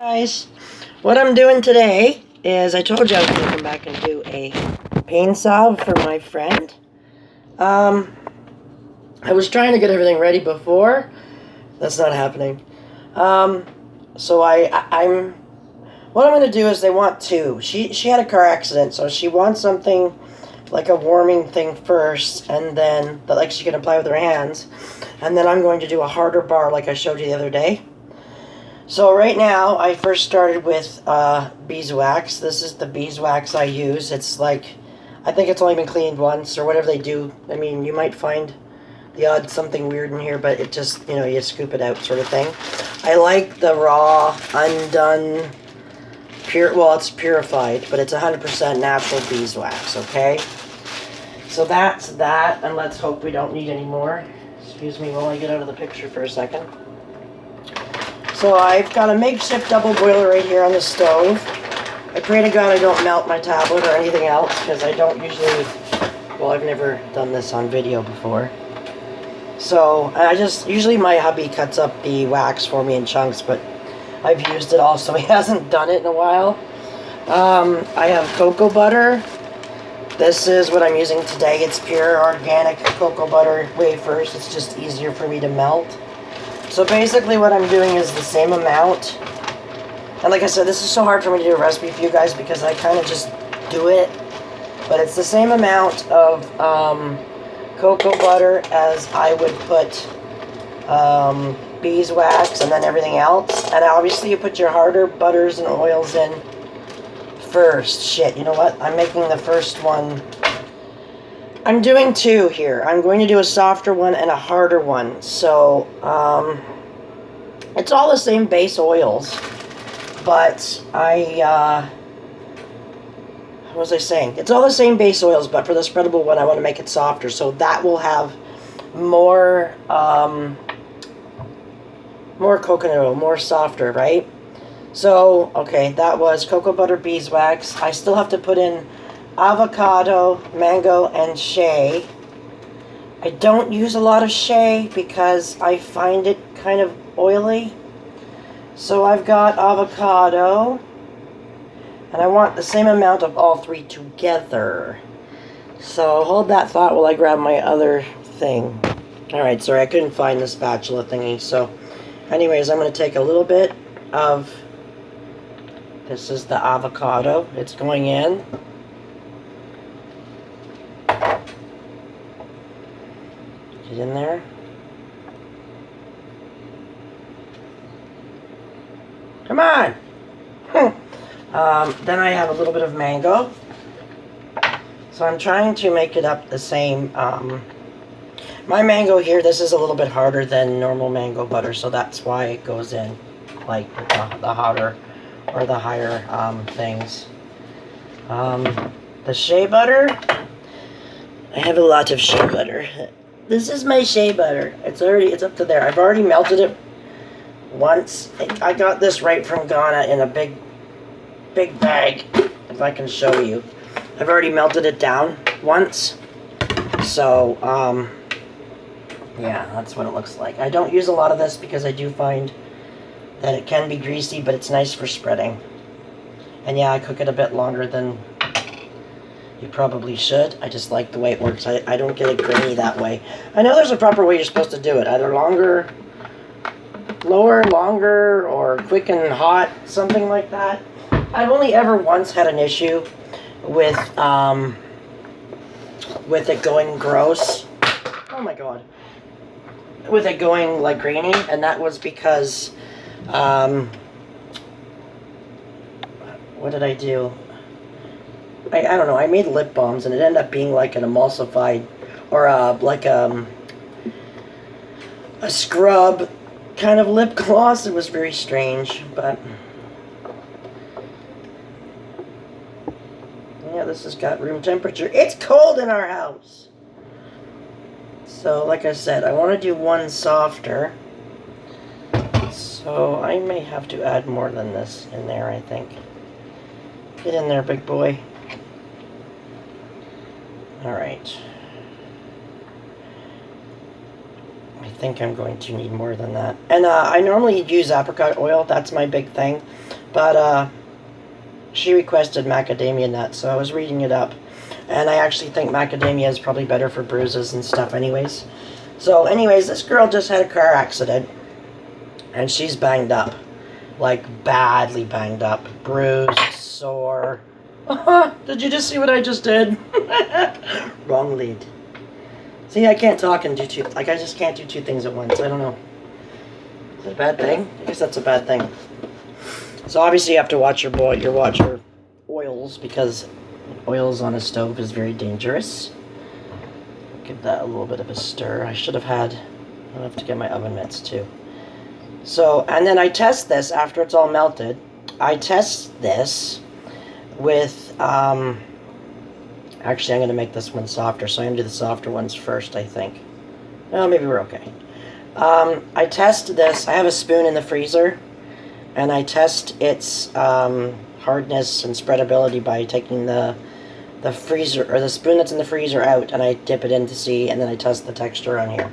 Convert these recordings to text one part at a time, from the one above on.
Guys, what I'm doing today is I told you I was going to come back and do a pain salve for my friend. I was trying to get everything ready before. That's not happening. So what I'm going to do is they want two. She had a car accident, so she wants something like a warming thing first, and then that like she can apply with her hands, and then I'm going to do a harder bar like I showed you the other day. So right now, I first started with beeswax. This is the beeswax I use. It's like, I think it's only been cleaned once, or whatever they do. I mean, you might find the odd something weird in here, but it just, you know, you scoop it out sort of thing. I like the raw, undone, well, it's purified, but it's 100% natural beeswax, okay? So that's that, and let's hope we don't need any more. Excuse me while I get out of the picture for a second. So I've got a makeshift double boiler right here on the stove. I pray to God I don't melt my tablet or anything else, because I don't usually, well, I've never done this on video before. So usually my hubby cuts up the wax for me in chunks, but I've used it all, so he hasn't done it in a while. I have cocoa butter. This is what I'm using today. It's pure organic cocoa butter wafers. It's just easier for me to melt. So basically what I'm doing is the same amount. And like I said, this is so hard for me to do a recipe for you guys because I kind of just do it. But it's the same amount of cocoa butter as I would put beeswax and then everything else. And obviously you put your harder butters and oils in first. Shit, you know what? I'm making the first one. I'm doing two here. I'm going to do a softer one and a harder one. So, it's all the same base oils. But what was I saying? It's all the same base oils, but for the spreadable one, I want to make it softer. So that will have more, more coconut oil, more softer, right? So, okay, that was cocoa butter beeswax. I still have to put in avocado, mango, and shea. I don't use a lot of shea because I find it kind of oily. So I've got avocado, and I want the same amount of all three together. So hold that thought while I grab my other thing. Alright, sorry, I couldn't find the spatula thingy. So anyways, I'm going to take a little bit of, this is the avocado. It's going in. Get in there. Come on! Then I have a little bit of mango. So I'm trying to make it up the same. My mango here, this is a little bit harder than normal mango butter, so that's why it goes in like the hotter or the higher things. The shea butter, I have a lot of shea butter. This is my shea butter. It's up to there. I've already melted it once. I got this right from Ghana in a big bag, if I can show you. I've already melted it down once. So, yeah, that's what it looks like. I don't use a lot of this because I do find that it can be greasy, but it's nice for spreading. And yeah, I cook it a bit longer than you probably should. I just like the way it works. I don't get it grainy that way. I know there's a proper way you're supposed to do it. Either longer, lower, longer, or quick and hot, something like that. I've only ever once had an issue with it going gross. Oh my god. With it going like grainy, and that was because what did I do? I don't know, I made lip balms and it ended up being like an emulsified, or like a scrub kind of lip gloss. It was very strange, but yeah, this has got room temperature. It's cold in our house. So, like I said, I want to do one softer. So, I may have to add more than this in there, I think. Get in there, big boy. Alright. I think I'm going to need more than that. And I normally use apricot oil. That's my big thing. But she requested macadamia nuts, so I was reading it up. And I actually think macadamia is probably better for bruises and stuff anyways. So anyways, this girl just had a car accident. And she's banged up. Like, badly banged up. Bruised, sore. Did you just see what I just did? Wrong lead. See, I can't talk and do two... Like, I just can't do two things at once. I don't know. Is it a bad thing? I guess that's a bad thing. So, obviously, you have to watch your oils, because oils on a stove is very dangerous. Give that a little bit of a stir. I should have had... I'll have to get my oven mitts, too. So, and then I test this after it's all melted. I test this with, actually I'm going to make this one softer, so I'm going to do the softer ones first, I think. Well, maybe we're okay. I test this, I have a spoon in the freezer, and I test its hardness and spreadability by taking the freezer, or the spoon that's in the freezer out, and I dip it in to see, and then I test the texture on here.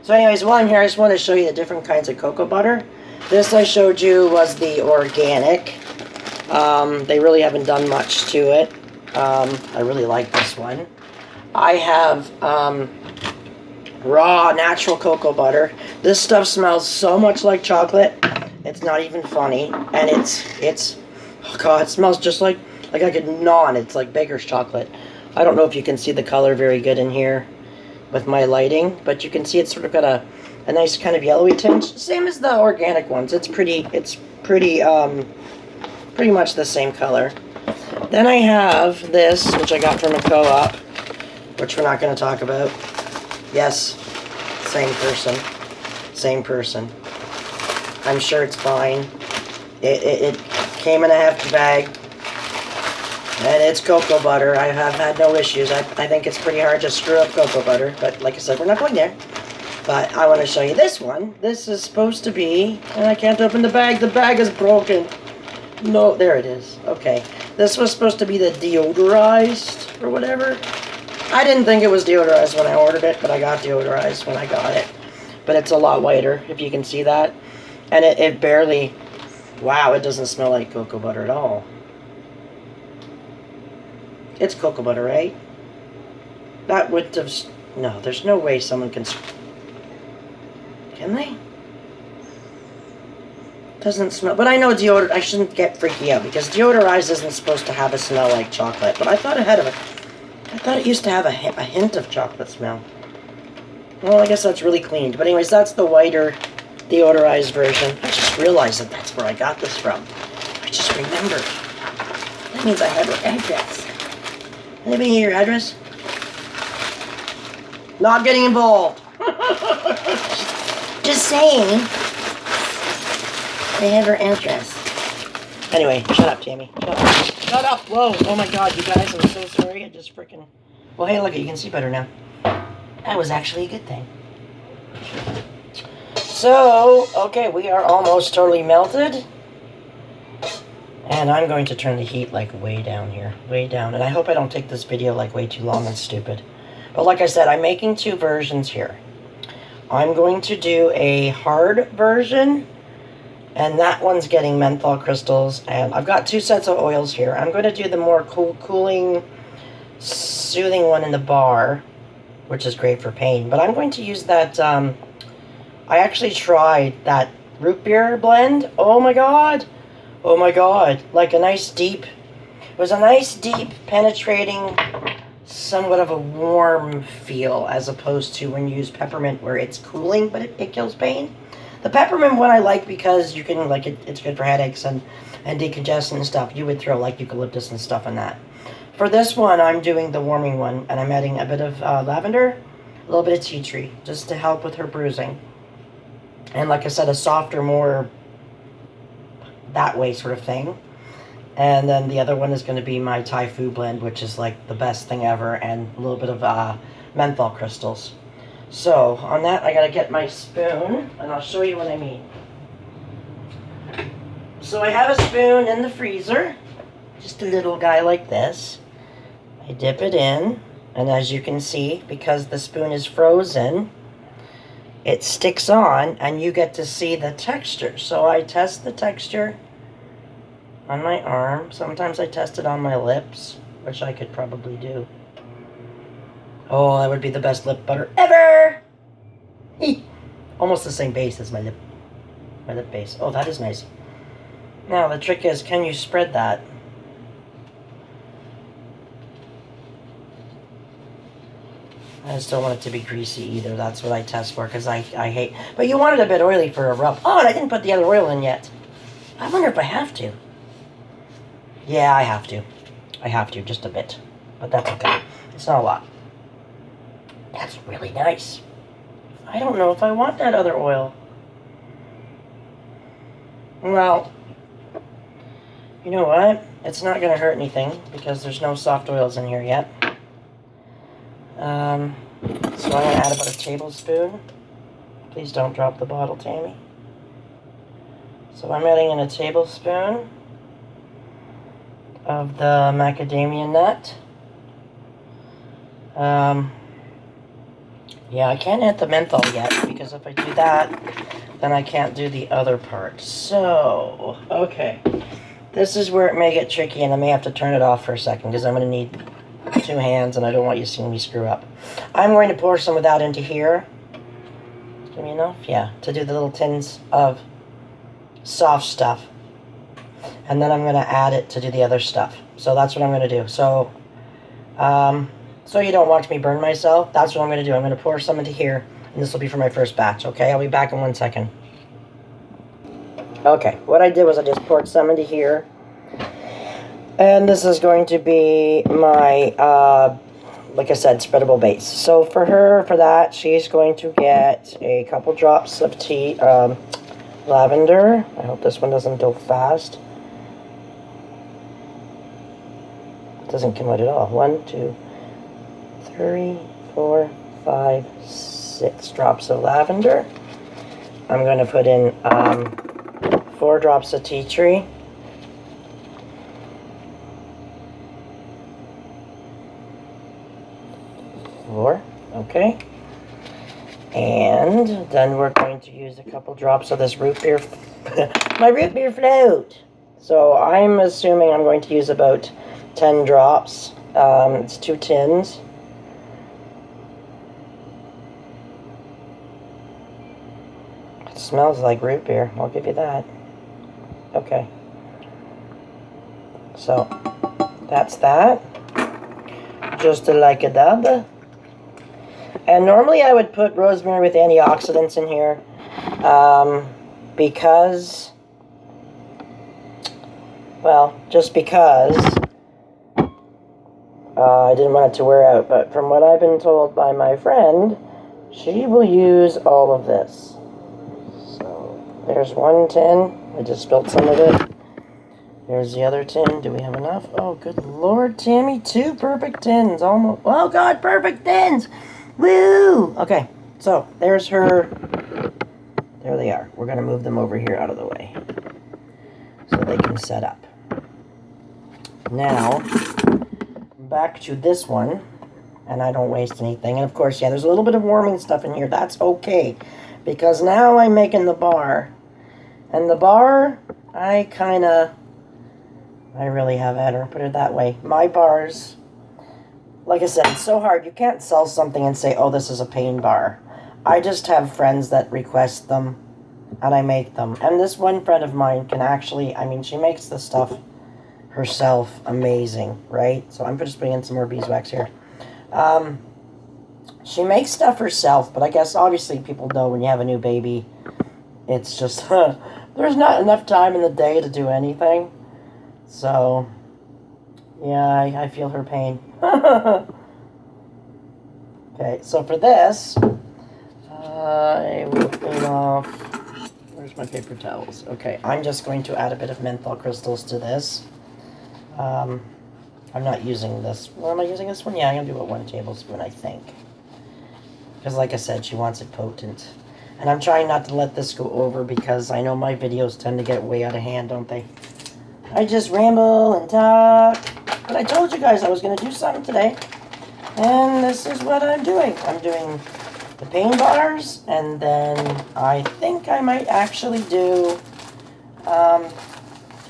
So anyways, while I'm here, I just want to show you the different kinds of cocoa butter. This I showed you was the organic. They really haven't done much to it. I really like this one. I have raw, natural cocoa butter. This stuff smells so much like chocolate. It's not even funny. And it's oh God, it smells just like I could gnaw on it. It's like baker's chocolate. I don't know if you can see the color very good in here with my lighting, but you can see it's sort of got a nice kind of yellowy tinge, same as the organic ones. It's pretty much the same color. Then I have this, which I got from a co-op, which we're not going to talk about. Yes, same person. I'm sure it's fine. It came in a hefty bag. And it's cocoa butter. I have had no issues. I think it's pretty hard to screw up cocoa butter. But like I said, we're not going there. But I want to show you this one. This is supposed to be... And I can't open the bag. The bag is broken. No, there it is. Okay. This was supposed to be the deodorized or whatever. I didn't think it was deodorized when I ordered it. But I got deodorized when I got it. But it's a lot whiter, if you can see that. And it barely... Wow, it doesn't smell like cocoa butter at all. It's cocoa butter, right? That would have... No, there's no way someone can... Can they? Doesn't smell... But I know deodor... I shouldn't get freaky out, because deodorized isn't supposed to have a smell like chocolate. But I thought it had a... I thought it used to have a hint of chocolate smell. Well, I guess that's really cleaned. But anyways, that's the whiter deodorized version. I just realized that that's where I got this from. I just remembered. That means I have her address. Anybody need your address? Not getting involved. Just saying. They have her address. Anyway, shut up, Tammy. Shut up. Shut up. Whoa. Oh my God, you guys, I'm so sorry. I just freaking... Well, hey, look, you can see better now. That was actually a good thing. So, okay, we are almost totally melted. And I'm going to turn the heat like way down here. Way down. And I hope I don't take this video like way too long and stupid. But like I said, I'm making two versions here. I'm going to do a hard version. And that one's getting menthol crystals. And I've got two sets of oils here. I'm going to do the more cooling, soothing one in the bar, which is great for pain. But I'm going to use that... I actually tried that root beer blend. Oh my God. Oh my God. Like a nice deep... It was a nice deep penetrating... somewhat of a warm feel, as opposed to when you use peppermint where it's cooling but it kills pain. The peppermint one I like because you can, like, it's good for headaches and decongestant and stuff. You would throw like eucalyptus and stuff in that. For this one, I'm doing the warming one, and I'm adding a bit of lavender, a little bit of tea tree, just to help with her bruising. And like I said, a softer, more that way sort of thing. And then the other one is going to be my Thai food blend, which is like the best thing ever, and a little bit of menthol crystals. So on that, I got to get my spoon, and I'll show you what I mean. So I have a spoon in the freezer, just a little guy like this. I dip it in, and as you can see, because the spoon is frozen, it sticks on and you get to see the texture. So I test the texture on my arm. Sometimes I test it on my lips, which I could probably do. Oh, that would be the best lip butter ever! Eek. Almost the same base as my lip base. Oh, that is nice. Now, the trick is, can you spread that? I just don't want it to be greasy either. That's what I test for, because I hate... But you want it a bit oily for a rub. Oh, and I didn't put the other oil in yet. I wonder if I have to. Yeah, I have to. I have to, just a bit. But that's okay. It's not a lot. That's really nice. I don't know if I want that other oil. Well, you know what? It's not going to hurt anything, because there's no soft oils in here yet. So I'm going to add about a tablespoon. Please don't drop the bottle, Tammy. So I'm adding in a tablespoon of the macadamia nut. Yeah, I can't add the menthol yet, because if I do that, then I can't do the other part. So, okay. This is where it may get tricky, and I may have to turn it off for a second, because I'm going to need 2 hands, and I don't want you seeing me screw up. I'm going to pour some of that into here. Give me enough? Yeah, to do the little tins of soft stuff. And then I'm going to add it to do the other stuff. So that's what I'm going to do. So, so you don't watch me burn myself, that's what I'm going to do. I'm going to pour some into here, and this will be for my first batch, okay? I'll be back in 1 second. Okay, what I did was I just poured some into here. And this is going to be my, like I said, spreadable base. So for her, for that, she's going to get a couple drops of tea, lavender. I hope this one doesn't go fast. It doesn't come out at all. 1, 2, 3, 4, 5, 6 drops of lavender. I'm going to put in 4 drops of tea tree. 4, okay. And then we're going to use a couple drops of this root beer, my root beer float. So I'm assuming I'm going to use about 10 drops. It's 2 tins. It smells like root beer, I'll give you that. Okay. So, that's that. Just like a dab. And normally I would put rosemary with antioxidants in here, because, well, just because I didn't want it to wear out. But from what I've been told by my friend, she will use all of this. So there's 1 tin. I just spilled some of it. There's the other tin. Do we have enough? Oh, good Lord, Tammy. 2 perfect tins. Almost. Oh, God, perfect tins. Woo! Okay, so there's her. There they are. We're going to move them over here out of the way so they can set up. Now, back to this one, and I don't waste anything. And of course, yeah, there's a little bit of warming stuff in here. That's okay, because now I'm making the bar. And the bar, I really have at her, put it that way. My bars, like I said, it's so hard. You can't sell something and say, oh, this is a pain bar. I just have friends that request them, and I make them. And this one friend of mine can actually, I mean, she makes the stuff herself amazing, right? So I'm just putting in some more beeswax here. She makes stuff herself, but I guess obviously people know when you have a new baby, it's just, there's not enough time in the day to do anything. So, yeah, I feel her pain. Okay, so for this, I will clean off, where's my paper towels? Okay, I'm just going to add a bit of menthol crystals to this. I'm not using this. Well, am I using this one? Yeah, I'm going to do about 1 tablespoon, I think. Because like I said, she wants it potent. And I'm trying not to let this go over, because I know my videos tend to get way out of hand, don't they? I just ramble and talk. But I told you guys I was going to do something today. And this is what I'm doing. I'm doing the pain bars, and then I think I might actually do a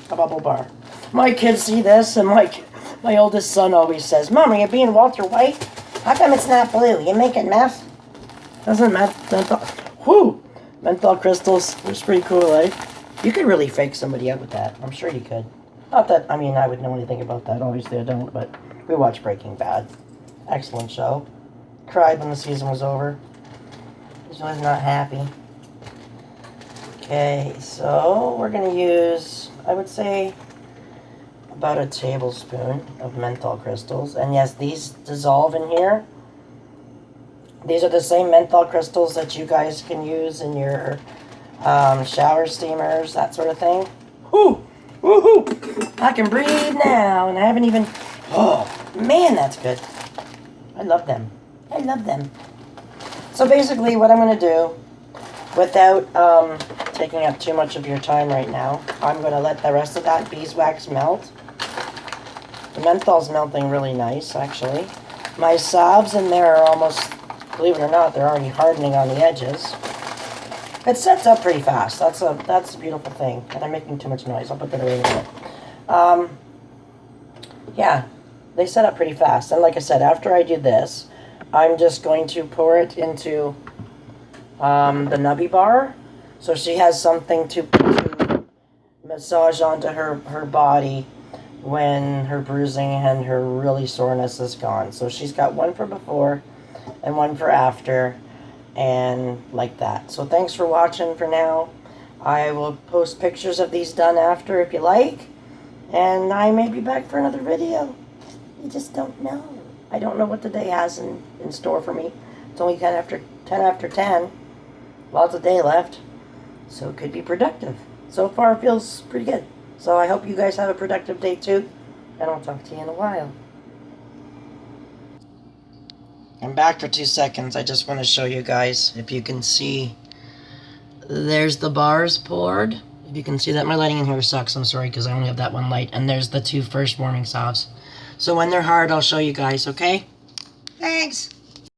bubble bar. My kids see this, and my oldest son always says, "Mom, are you being Walter White? How come it's not blue? You making meth?" Doesn't menthol crystals. It's pretty cool, eh? You could really fake somebody out with that. I'm sure you could. Not that, I mean, I would know anything about that. Obviously, I don't, but we watched Breaking Bad. Excellent show. Cried when the season was over. Just was not happy. Okay, so we're going to use, I would say, about a tablespoon of menthol crystals. And yes, these dissolve in here. These are the same menthol crystals that you guys can use in your shower steamers, that sort of thing. Whoo! Woohoo! I can breathe now, and I haven't even... Oh, man, that's good. I love them. I love them. So basically, what I'm going to do, without taking up too much of your time right now, I'm going to let the rest of that beeswax melt. The menthol's melting really nice, actually. My salves in there are almost, believe it or not, they're already hardening on the edges. It sets up pretty fast. That's a beautiful thing. And I'm making too much noise. I'll put that away in a minute. Yeah, they set up pretty fast. And like I said, after I do this, I'm just going to pour it into the nubby bar. So she has something to massage onto her body when her bruising and her really soreness is gone. So she's got one for before and one for after. And like that. So thanks for watching for now. I will post pictures of these done after if you like. And I may be back for another video. You just don't know. I don't know what the day has in store for me. It's only 10 after 10. Lots of day left. So it could be productive. So far it feels pretty good. So I hope you guys have a productive day too. And I'll talk to you in a while. I'm back for 2 seconds. I just want to show you guys, if you can see, there's the bars poured. If you can see that, my lighting in here sucks. I'm sorry because I only have that one light. And there's the 2 first warming salves. So when they're hard, I'll show you guys, okay? Thanks.